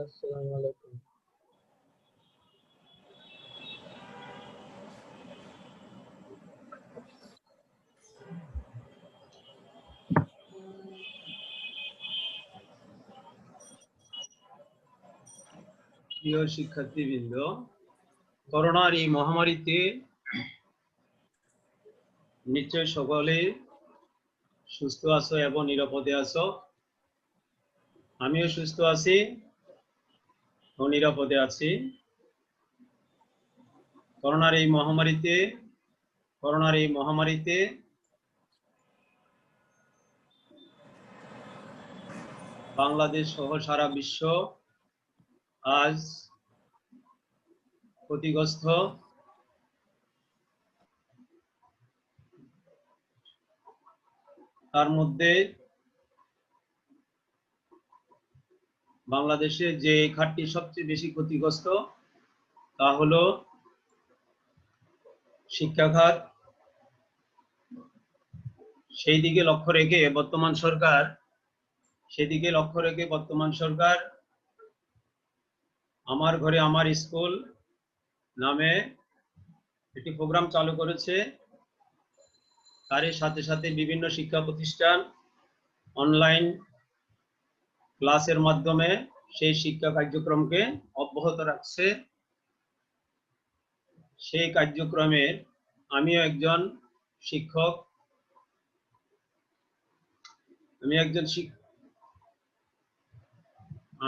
আসসালামু আলাইকুম। প্রিয় শিক্ষার্থীবৃন্দ, করোনার এই মহামারীতে নিশ্চয় সকলে সুস্থ আছো এবং নিরাপদে আছো। আমিও সুস্থ আছি ও নিরাপদে আছি। করোনার এই মহামারীতে বাংলাদেশ সহ সারা বিশ্ব আজ ক্ষতিগ্রস্ত। তার মধ্যে বাংলাদেশে যে খাতটি সবচেয়ে বেশি ক্ষতিগ্রস্ত তা হলো শিক্ষা খাত। সেই দিকে লক্ষ্য রেখে বর্তমান সরকার আমার ঘরে আমার স্কুল নামে একটি প্রোগ্রাম চালু করেছে। তারই সাথে সাথে বিভিন্ন শিক্ষা প্রতিষ্ঠান অনলাইন ক্লাসের মাধ্যমে সেই শিক্ষা কার্যক্রমকে অব্যাহত রাখছে। সেই কার্যক্রমের আমিও একজন শিক্ষক।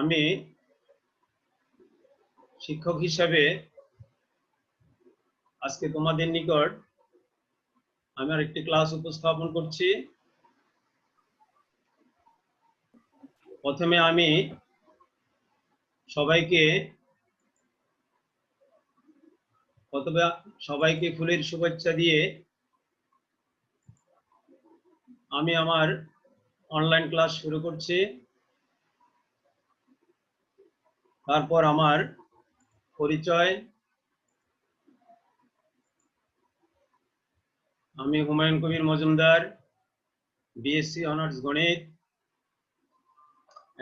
আমি শিক্ষক হিসাবে আজকে তোমাদের নিকট আমার একটি ক্লাস উপস্থাপন করছি। প্রথমে আমি সবাইকে ফুলের শুভেচ্ছা দিয়ে আমি আমার অনলাইন ক্লাস শুরু করছি। তারপর আমার পরিচয়। আমি হুমায়ুন কবির মজুমদার, বিএসসি অনার্স গণিত,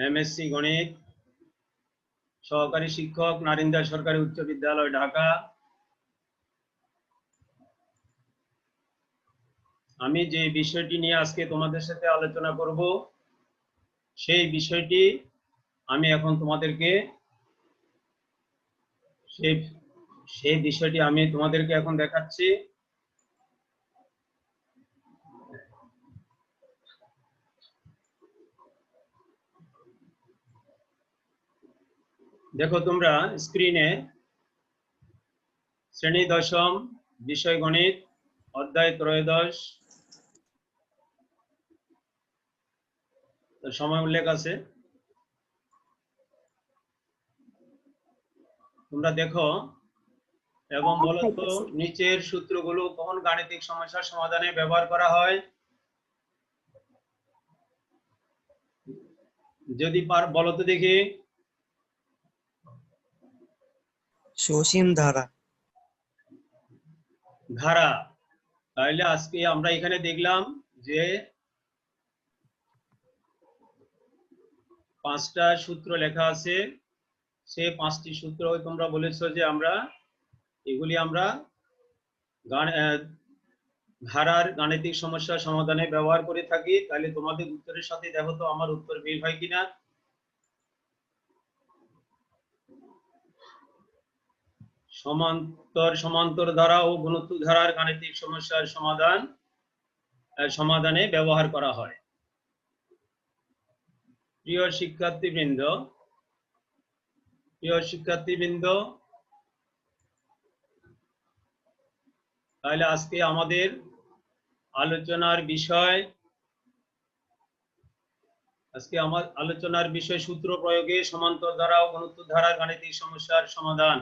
এমএসসি গণিত, সহকারী শিক্ষক, নারিন্দা সরকারি উচ্চ বিদ্যালয়, ঢাকা। আমি যে বিষয়টি নিয়ে আজকে তোমাদের সাথে আলোচনা করব সেই বিষয়টি আমি এখন তোমাদেরকে এখন দেখাচ্ছি। দেখো তোমরা স্ক্রিনে শ্রেণী দশম, বিষয় গণিত, অধ্যায় ত্রয়োদশ সময় উল্লেখ আছে। তোমরা দেখো এবং বলো তো নিচের সূত্রগুলো কোন গাণিতিক সমস্যার সমাধানে ব্যবহার করা হয়? যদি বলো তো দেখি। সসীম ধারা। তাহলে আজকে আমরা এখানে দেখলাম যে 5টা সূত্র লেখা আছে। সেই 5টি সূত্র তোমরা বলেছো যে এগুলি আমরা ধারার গাণিতিক সমস্যা সমাধানে ব্যবহার করে থাকি। তাহলে তোমাদের উত্তরের সাথে দেখো তো আমার উত্তর মিল হয় কিনা। সমান্তর ধারা ও ঘনত্ব ধারার গাণিতিক সমস্যার সমাধানে ব্যবহার করা হয়। প্রিয় শিক্ষার্থীবৃন্দ, তাহলে আজকে আমাদের আলোচনার বিষয় সূত্র প্রয়োগে সমান্তর ধারা ও ঘনত্ব ধারার গাণিতিক সমস্যার সমাধান।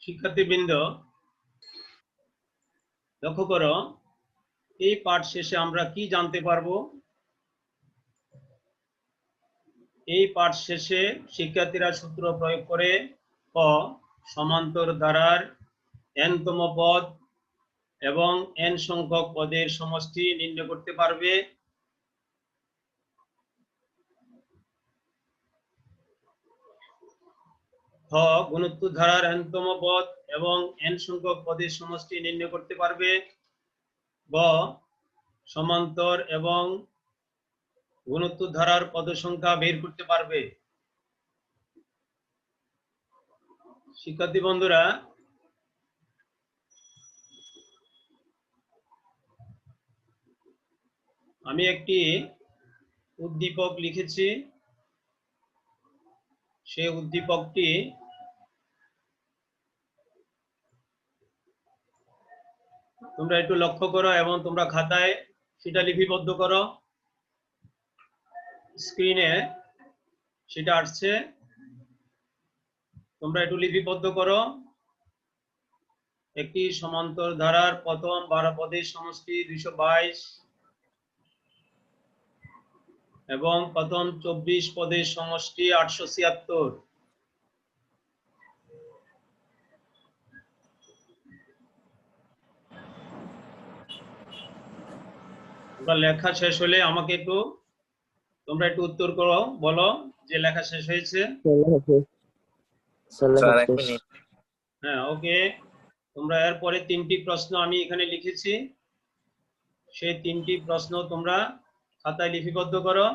শিক্ষার্থীবৃন্দ, লক্ষ্য করো এই পাঠ শেষে আমরা কি জানতে পারবো? এই পাঠ শেষে শিক্ষার্থীরা সূত্র প্রয়োগ করে ক সমান্তর ধারার n তম পদ এবং n সংখ্যক পদের সমষ্টি নির্ণয় করতে পারবে। খ গুণোত্তর ধারার n তম পদ এবং n সংখ্যক পদের সমষ্টি নির্ণয় করতে পারবে। গ সমান্তর এবং গুণোত্তর ধারার পদ সংখ্যা বের করতে পারবে। শিক্ষার্থী বন্ধুরা, আমি একটি উদ্দীপক লিখেছি। সেই উদ্দীপকটি তোমরা একটু লক্ষ্য করো এবং তোমরা খাতায় সেটা লিপিবদ্ধ করো। স্ক্রিনে সেটা আসছে, তোমরা একটু লিপিবদ্ধ করো। একটি সমান্তর ধারার প্রথম 12 পদের সমষ্টি 222 এবং প্রথম 24 পদের সমষ্টি 876। তোমরা লেখা শেষ হলে আমাকে একটু তোমরা একটু উত্তর করো, বলো যে লেখা শেষ হয়েছে। স্যার এক মিনিট। হ্যাঁ, ওকে। তোমরা এরপরে 3টি প্রশ্ন আমি এখানে লিখেছি, সেই 3টি প্রশ্ন তোমরা খাতায় লিপিবদ্ধ করো।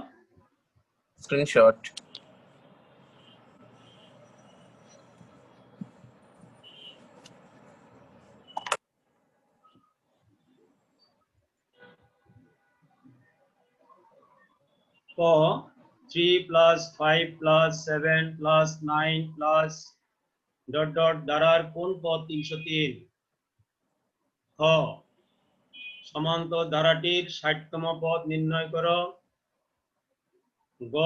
স্ক্রিনশট। ক 3 + 5 + 7 + 9 + ... দ্বারার কোন পদ 303? খ সমান্তর ধারাটির 60তম পদ নির্ণয় করো। গ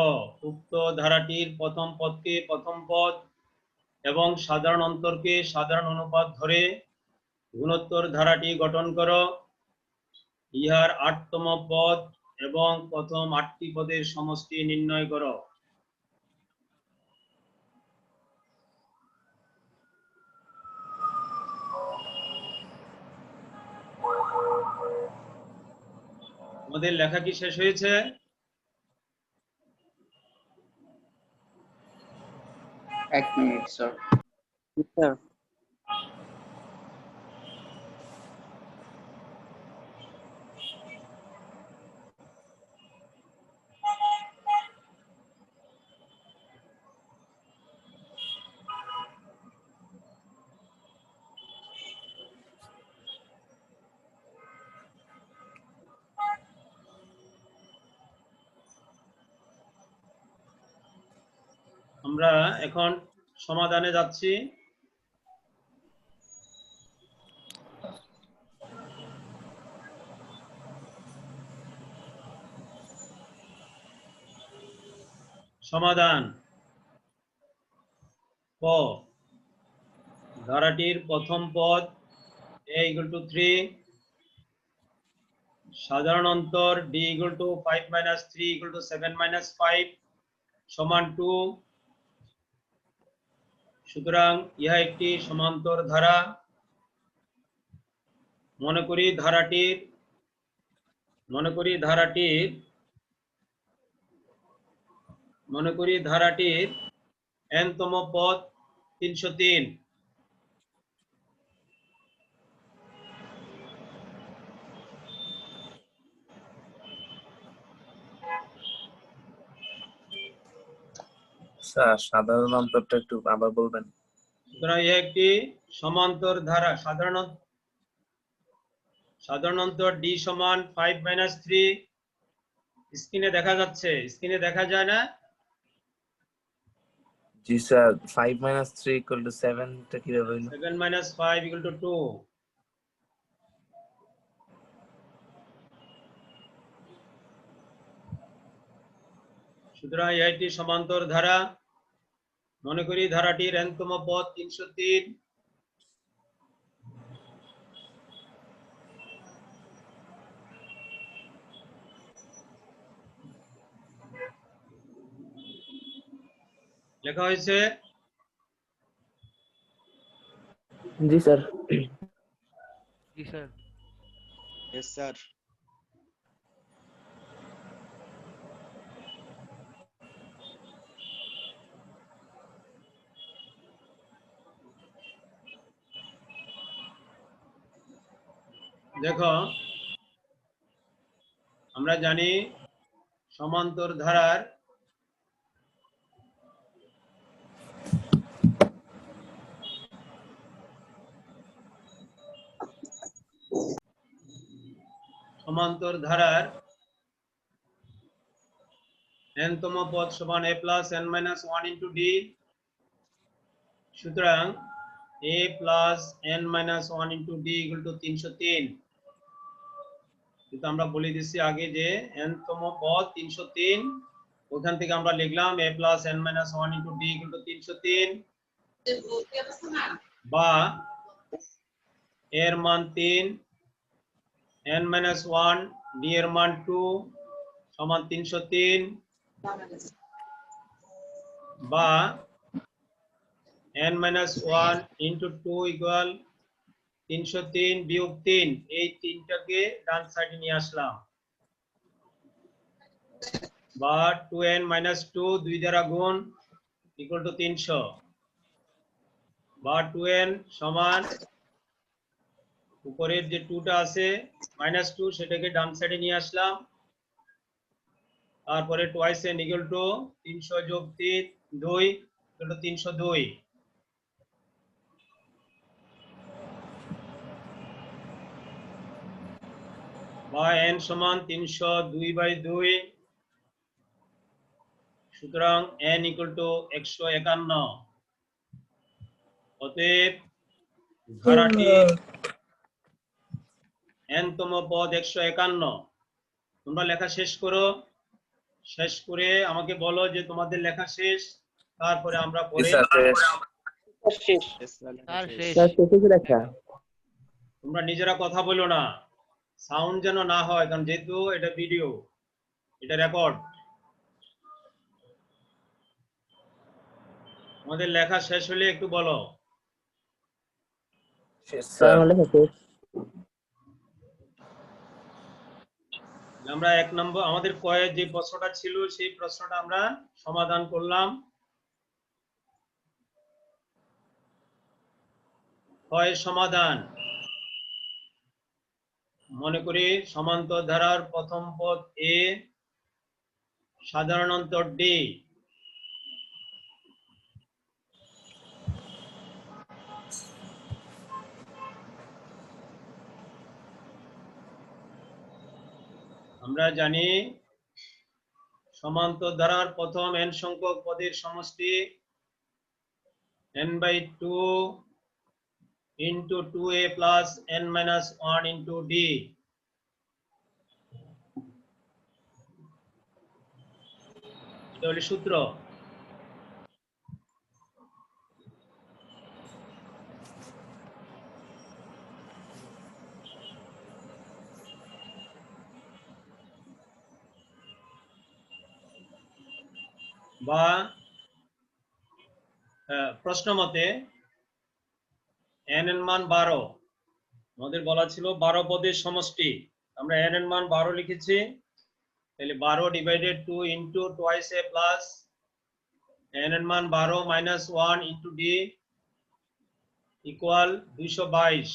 উক্ত ধারাটির প্রথম পদকে প্রথম পদ এবং সাধারণ অন্তরকে সাধারণ অনুপাত ধরে গুণোত্তর ধারাটি গঠন করো। ইহার 8তম পদ এবং প্রথম 8টি পদের সমষ্টি নির্ণয় করো। আমাদের লেখা কি শেষ হয়েছে? এক মিনিট স্যার। স্যার আমরা এখন সমাধানে যাচ্ছি। সমাধান। ক ধারাটির প্রথম পদ a = 3, সাধারণ অন্তর d = 5 - 3 = 7 - 5 = 2। সুতরাং ইহা একটি সমান্তর ধারা। মনে করি ধারাটির n-তম পদ 303। স্যার সাধারণ অন্তরটা একটু আবার বলবেন? সুতরাং ইহা একটি সমান্তর ধারা। সাধারণ অন্তর d = 5 - 3। স্ক্রিনে দেখা যাচ্ছে? স্ক্রিনে দেখা যায় না? জি স্যার। 5 - 3 = 7 টা কিভাবে হইলো? 7 - 5 = 2। সুতরাং ইহা একটি সমান্তর ধারা। মনে করি ধারাটির n-তম পদ 303। লেখা হয়েছে? জি স্যার। জি স্যার। Yes, sir. দেখো, আমরা জানি সমান্তর ধারার n তম পদ সমান a plus n minus 1 into d। সুতরাং a plus n minus 1 into d equal to 303। কিন্তু আমরা বলে দিচ্ছি আগে যে n তম পদ 303, ওখান থেকে আমরা লিখলাম a plus n minus 1 into d equal to 303, বা এর মান 3, n মাইনাস 1, d এর মান 2 সমান 303, বা n মাইনাস 1 ইন্টু 2 ইকুয়াল 303 বিয়োগ 3, এই তিনটাকে ডান সাইডে নিয়ে আসলাম, বা 2n মাইনাস 2 2 দ্বারা গুণ ইকুয়াল টু 300, বা 2n সমান উপরের যে 2টা আছে মাইনাস 2 সেটাকে ডান সাইডে নিয়ে আসলাম, তারপরে টুয়াইস n ইকুয়াল টু 300 যোগ 3 2 ইকুয়াল টু 302, বা n সমান 302/2, সুতরাং n ইকুয়াল টু 151। অতএব ধারাটির n তম পদ 151। তোমরা লেখা শেষ করো, শেষ করে আমাকে বলো যে তোমাদের লেখা শেষ, তারপরে আমরা পরে Yes, sir. শেষ। Yes, sir. স্যার শেষ। শেষ। স্যার শেষে লেখা। তোমরা নিজেরা কথা বলো না, সাউন্ড যেন না হয়, কারণ যেহেতু এটা ভিডিও, এটা রেকর্ড। আমাদের লেখা শেষ হলে একটু বলো। Yes, sir sir. আমার লেখা শেষ। আমরা 1 নম্বর আমাদের কয়ের যে প্রশ্নটা ছিল সেই প্রশ্নটা আমরা সমাধান করলাম। কয়ের সমাধান, মনে করি সমান্তর ধারার প্রথম পদ a, সাধারণ অন্তর d, আমরা জানি সমান্তর ধারার প্রথম n সংখ্যক পদের সমষ্টি n/2 into 2a plus n minus 1 into d। এটা হলো সূত্র। বা প্রশ্ন মতে n এর মান 12, আমাদের বলা ছিল 12 পদের সমষ্টি, আমরা n এর মান 12 লিখেছি, তাহলে 12 divided 2 into twice a plus n এর মান 12 মাইনাস 1 ইনটু d ইকুয়াল 222,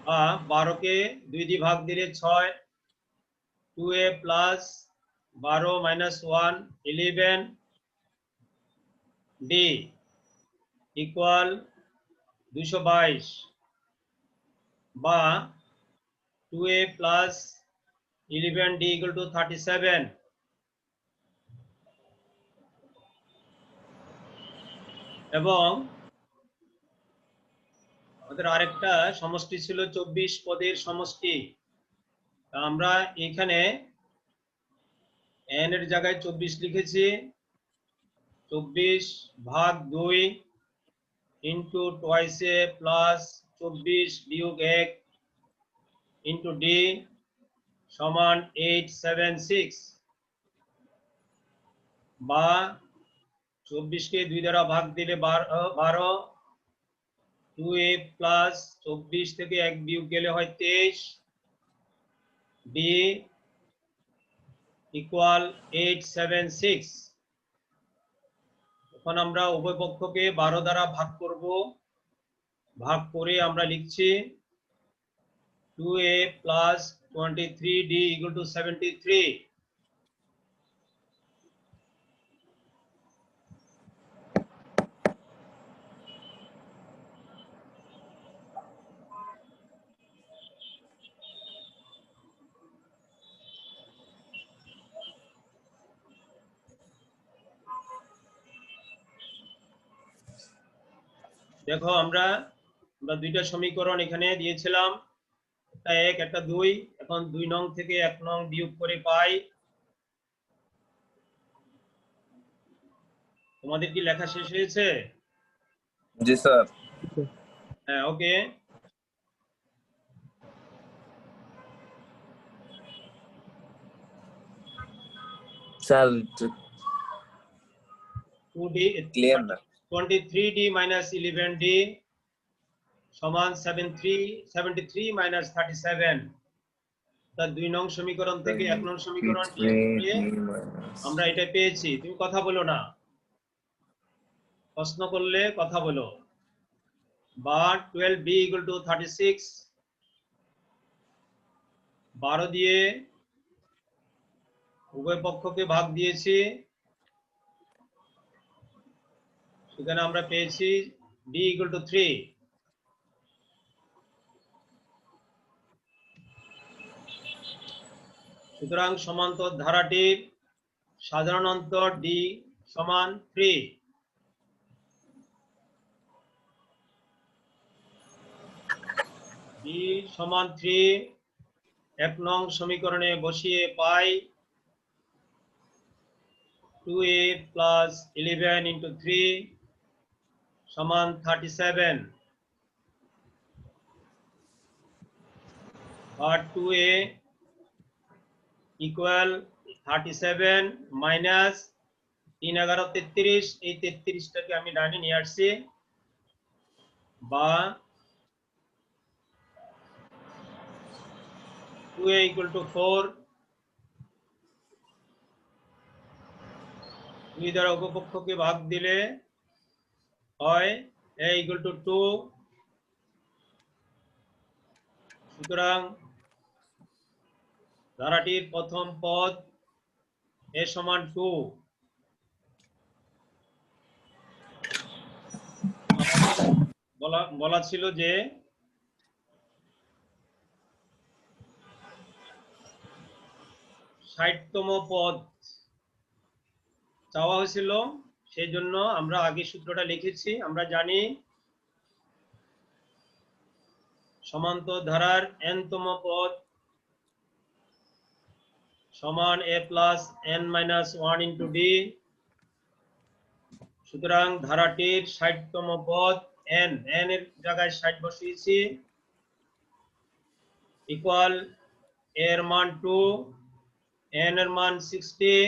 বা 12 কে 2 দিয়ে ভাগ দিলে 6, 2a plus 12 minus 1 11 d equal 222, বা 2a plus 11 d equal to 37, এবং আমাদের আরেকটা সমষ্টি ছিল 24 পদের সমষ্টি। আমরা এখানে n এর জায়গায় 24 লিখেছি, 24 ভাগ 2 ইনটু টুয়াইস a প্লাস 24 বিয়োগ 1 ইনটু d সমান 876, বা 24 কে 2 দ্বারা ভাগ দিলে 12 2a প্লাস 24 থেকে 1 বিয়োগ গেলে হয় 23, b ইকুয়াল 876। এখন আমরা উভয় পক্ষকে 12 দ্বারা ভাগ করব। ভাগ করে আমরা লিখছি 2a plus 23d equal to 73। দেখো আমরা দুইটা সমীকরণ এখানে দিয়েছিলাম, একটা 1 একটা 2। এখন 2 নং থেকে 1 নং বিয়োগ করে পাই। তোমাদের কি লেখা শেষ হয়েছে? জি স্যার। হ্যাঁ, ওকে। স্যার 2d ক্লিয়ার না। 23d minus 11d সমান 73 minus 37। তা 2 নং সমীকরণ থেকে 1 নং সমীকরণ বিয়োগ করে আমরা এটা পেয়েছি। তুমি কথা বলো না, প্রশ্ন করলে কথা বলো। বা 12b equal to 36, 12 দিয়ে উভয় পক্ষকে ভাগ দিয়েছি, সেখানে আমরা পেয়েছি d equal to 3। সুতরাং সমান্তর ধারাটির সাধারণ অন্তর d সমান 3। d সমান 3 1 নং সমীকরণে বসিয়ে পাই 2a plus 11 into 3 সমান 37। আর 2a equal 37 minus 3 11 33। এই 33টাকে আমি ডানে নিয়ে আসছি, বা 2a equal to 4। 2 দ্বারা উপপক্ষকে ভাগ দিলে হয় a equal to 2। সুতরাং ধারাটির প্রথম পদ a সমান 2। বলা ছিল যে 60তম পদ চাওয়া হয়েছিল, সেই জন্য আমরা আগে সূত্রটা লিখেছি। আমরা জানি সমান্তর ধারার n-তম পদ সমান a plus n minus 1 into d। সুতরাং ধারাটির 60তম পদ n এর জায়গায় 60 বসিয়েছি, ইকুয়াল a এর মান 2, n এর মান 60,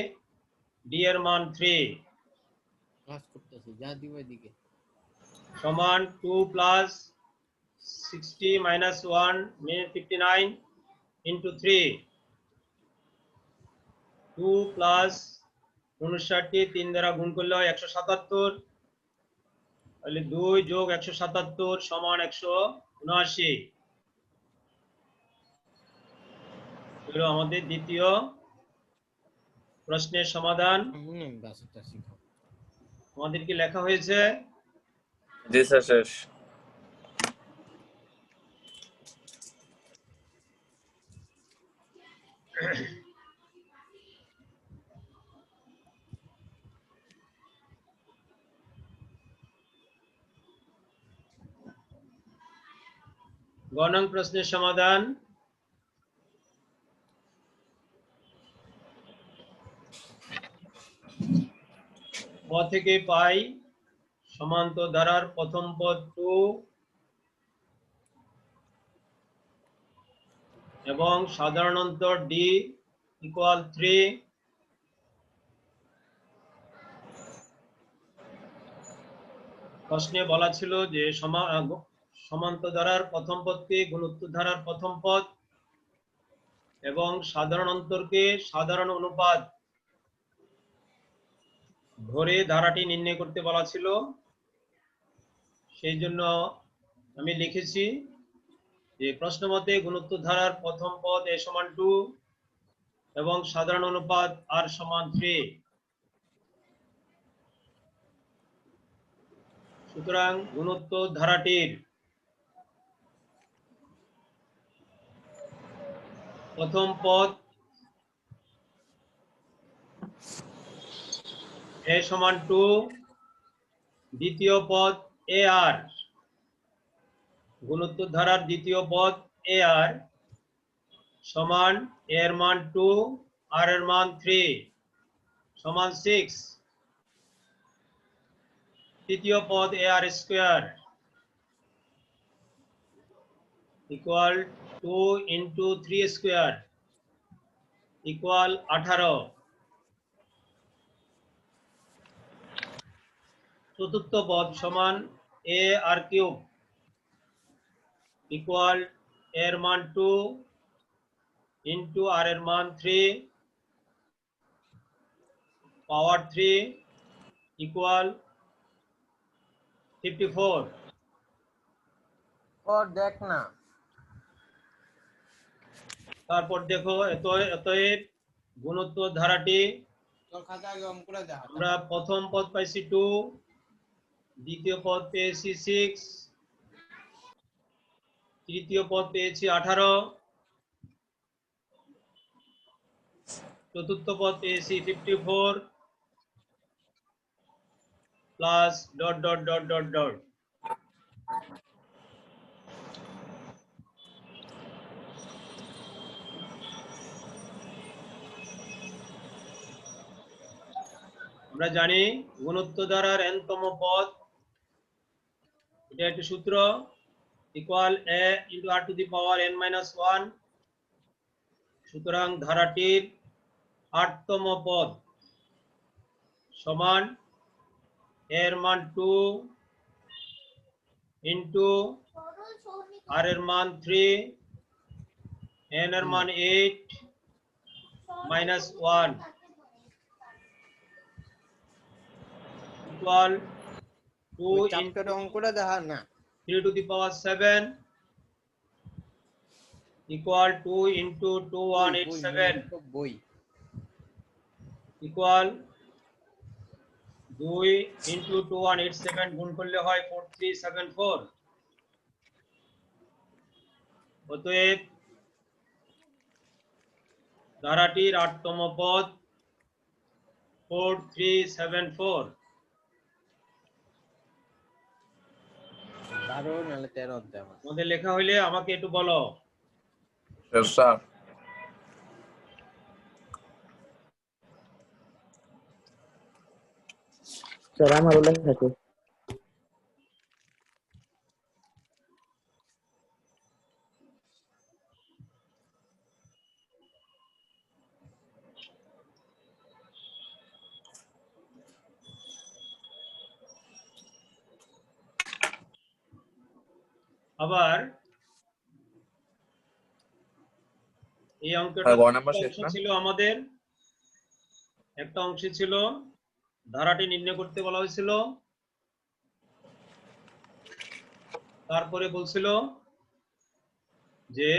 d এর মান 3 সমান 2 plus 60 minus 1 means 59 into 3। 2 plus 59 3 দ্বারা গুণ করলে হয় 177। তাহলে 2 যোগ 177 সমান 179। এগুলো আমাদের দ্বিতীয় প্রশ্নের সমাধান। আমাদের কি লেখা হয়েছে? জি স্যার শেষ। গ নং প্রশ্নের সমাধান। ক থেকে পাই সমান্তর ধারার প্রথম পদ 2 এবং সাধারণ অন্তর d ইকুয়াল 3। প্রশ্নে বলা ছিল যে সমান্তর ধারার প্রথম পদকে গুণোত্তর ধারার প্রথম পদ এবং সাধারণ অন্তরকে সাধারণ অনুপাত ধরে ধারাটি নির্ণয় করতে বলা ছিল। সেই জন্য আমি লিখেছি যে প্রশ্ন মতে গুণোত্তর ধারার প্রথম পদ a সমান 2 এবং সাধারণ অনুপাত r সমান 3। সুতরাং গুণোত্তর ধারাটির প্রথম পদ a সমান 2, দ্বিতীয় পদ ar, গুণোত্তর ধারার দ্বিতীয় পদ ar সমান a এর মান 2, r এর মান 3 সমান 6। তৃতীয় পদ ar square equal 2 into 3 square equal 18। চতুর্থ পদ সমান a r কিউব ইকুয়াল এর মান 2 ইন্টু r এর মান 3 পাওয়ার 3 ইকুয়াল 54। और देख ना তারপর দেখো অতএব গুণোত্তর ধারাটি তোর খাতা আগে অঙ্ক করে দেখা আমরা প্রথম পদ পাইছি 2, দ্বিতীয় পদ পেয়েছি 6, তৃতীয় পদ পেয়েছি 18, চতুর্থ পদ পেয়েছি 54 plus dot dot dot dot dot. আমরা জানি গুণোত্তর ধারার n-তম পদ, এটা একটি সূত্র, equal a into r to the power n-1। সুতরাং ধারাটির 8তম পদ সমান এর মান 2 ইন্টু r এর মান 3, n এর মান 8 মাইনাস 1 ইকুয়াল 2 ইন্টু চ্যাপ্টার অঙ্ক করে দেখা না 3 to the power 7 equal 2 into 2187 বই equal 2 into 2187 গুণ করলে হয় 4374। অতএব ধারাটির 8তম পদ 4374। 12 নালে 13 অধ্যায় আমার। তোমাদের লেখা হইলে আমাকে একটু বলো। Yes, sir. স্যার আমার লেখা আছে। আবার এই অঙ্কটা আর গড় নাম্বার শেষ না? ছিল আমাদের একটা অংশ ছিল ধারাটি নির্ণয় করতে বলা হয়েছিল, তারপরে বলছিল যে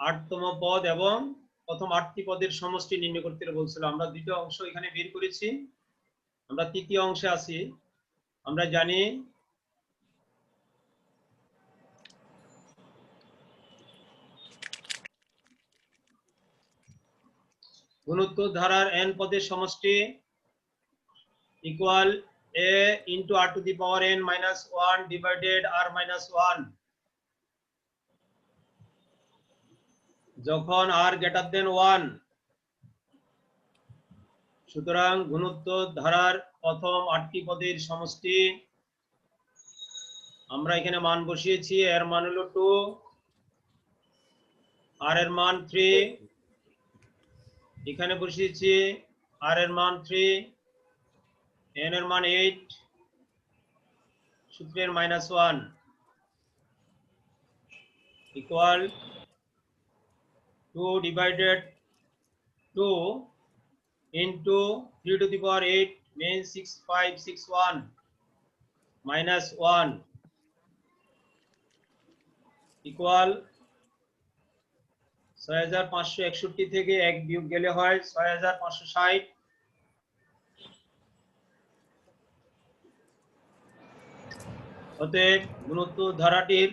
8তম পদ এবং প্রথম 8টি পদের সমষ্টি নির্ণয় করতে বলছিল। আমরা দুটো অংশ এখানে বের করেছি, আমরা তৃতীয় অংশে আছি। আমরা জানি গুণোত্তর ধারার n পদের সমষ্টি equal a into r to the power n minus 1 divided r minus 1 যখন r greater than 1। সুতরাং গুণোত্তর ধারার প্রথম 8টি পদের সমষ্টি আমরা এখানে মান বসিয়েছি, এর মান হলো 2, r এর মান 3, এখানে বসিয়েছি r এর মান 3, n এর মান 8 সূত্রের -1 equal 2 divided 2 into 3 to the power 8 means 6561 minus 1 equal 6561 থেকে 1 বিয়োগ গেলে হয় 6560। অতএব গুণোত্তর ধারাটির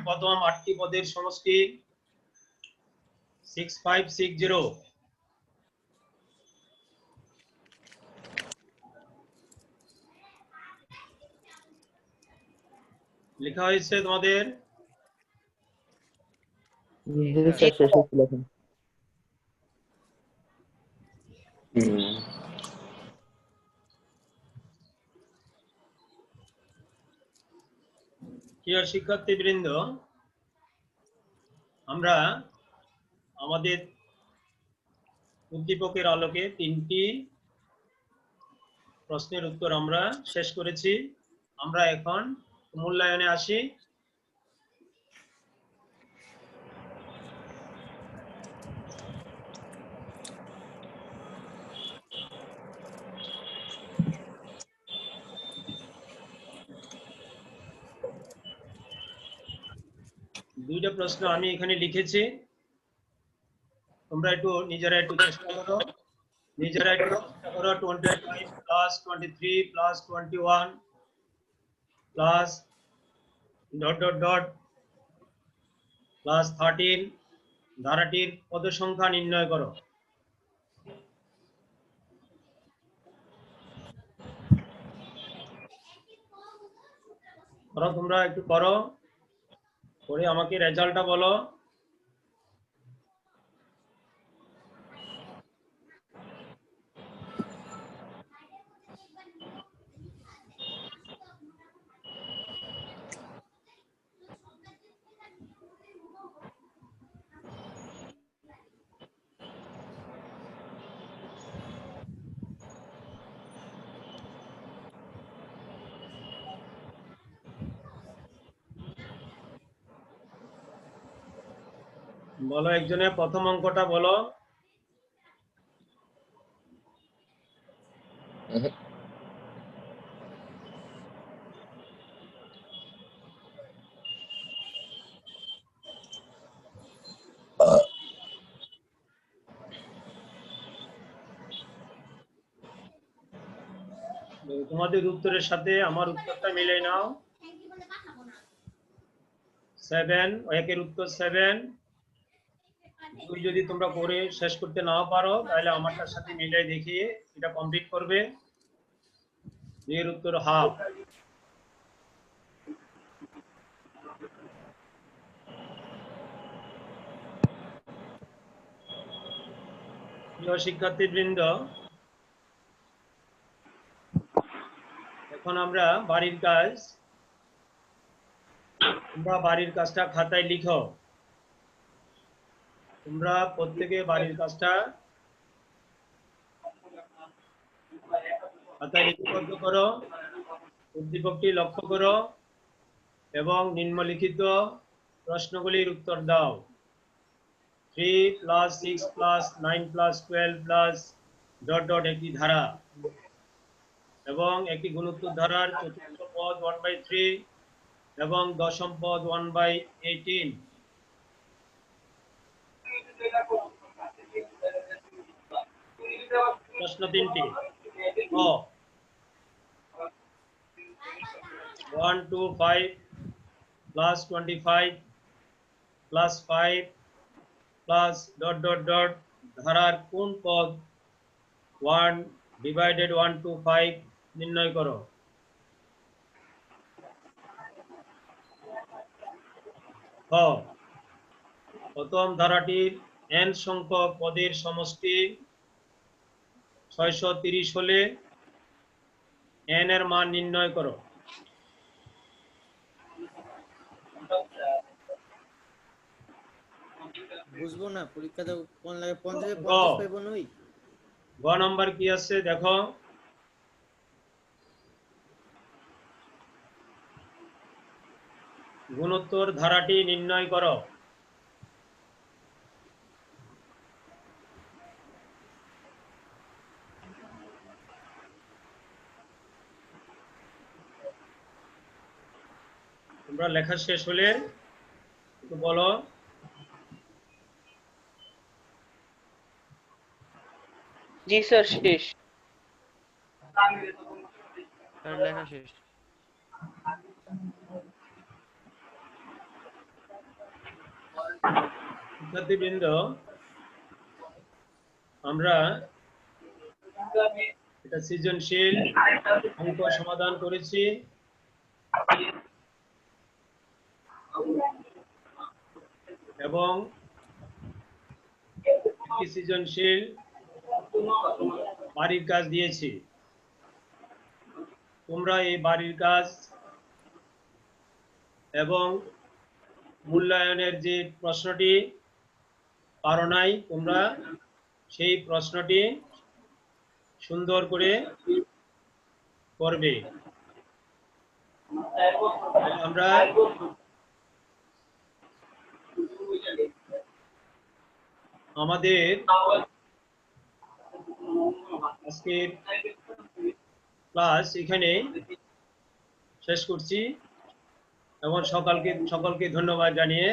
প্রথম 8টি পদের সমষ্টি 6560। লেখা হয়েছে তোমাদের? স্যার শেষ হয়েছিল এখন। প্রিয় শিক্ষার্থীবৃন্দ, আমরা আমাদের উদ্দীপকের আলোকে 3টি প্রশ্নের উত্তর আমরা শেষ করেছি। আমরা এখন মূল্যায়নে আসি। দুইটা প্রশ্ন আমি এখানে লিখেছি, তোমরা একটু নিজেরা একটু চেষ্টা করো। 25 plus 23 plus 21 plus ... plus 13 ধারাটির পদ সংখ্যা নির্ণয় করো। তোমরা একটু করো, করে আমাকে রেজাল্টটা বলো। বলো, একজনের প্রথম অঙ্কটা বলো। তোমাদের উত্তরের সাথে আমার উত্তরটা মিলাই নাও। 7, একের উত্তর 7। তুই যদি তোমরা করে শেষ করতে নাও পারো তাহলে আমারটার সাথে মিলাই দেখিয়ে এটা কমপ্লিট করবে। এর উত্তর হাফ। প্রিয় শিক্ষার্থীবৃন্দ, এখন আমরা বাড়ির কাজ, তোমরা বাড়ির কাজটা খাতায় লিখো। তোমরা প্রত্যেকে বাড়ির কাজটা খাতায় লিপিবদ্ধ করো, উদ্দীপকটি লক্ষ্য করো এবং নিম্নলিখিত প্রশ্নগুলির উত্তর দাও। 3 plus 6 plus 9 plus 12 plus ... একটি ধারা এবং একটি গুণোত্তর ধারার চতুর্থ পদ 1/3 এবং দশম পদ 1/18। প্রশ্ন 3টি। ক 1 to 5 plus 25 plus 5 plus ... ধারার কোন পদ 1 divided 1 to 5 নির্ণয় করো। খ প্রথম ধারাটির n সংখ্যক পদের সমষ্টি 630 হলে n এর মান নির্ণয় করো। বুঝবো না, পরীক্ষাতে কোন লাগে 50 এ 50 পাইবো নই। গ নাম্বার কি আছে দেখো। গুণোত্তর ধারাটি নির্ণয় করো। তোমরা লেখা শেষ হলে একটু বলো। জি স্যার শেষ। স্যার লেখা শেষ। শিক্ষার্থীবৃন্দ, আমরা এটা সৃজনশীল অঙ্ক সমাধান করেছি এবং একটি সৃজনশীল বাড়ির কাজ দিয়েছি। তোমরা এই বাড়ির কাজ এবং মূল্যায়নের যে প্রশ্নটি পারো নাই, তোমরা সেই প্রশ্নটি সুন্দর করে করবে। আমরা আমাদের আজকের ক্লাস এখানে শেষ করছি এবং সকলকে ধন্যবাদ জানিয়ে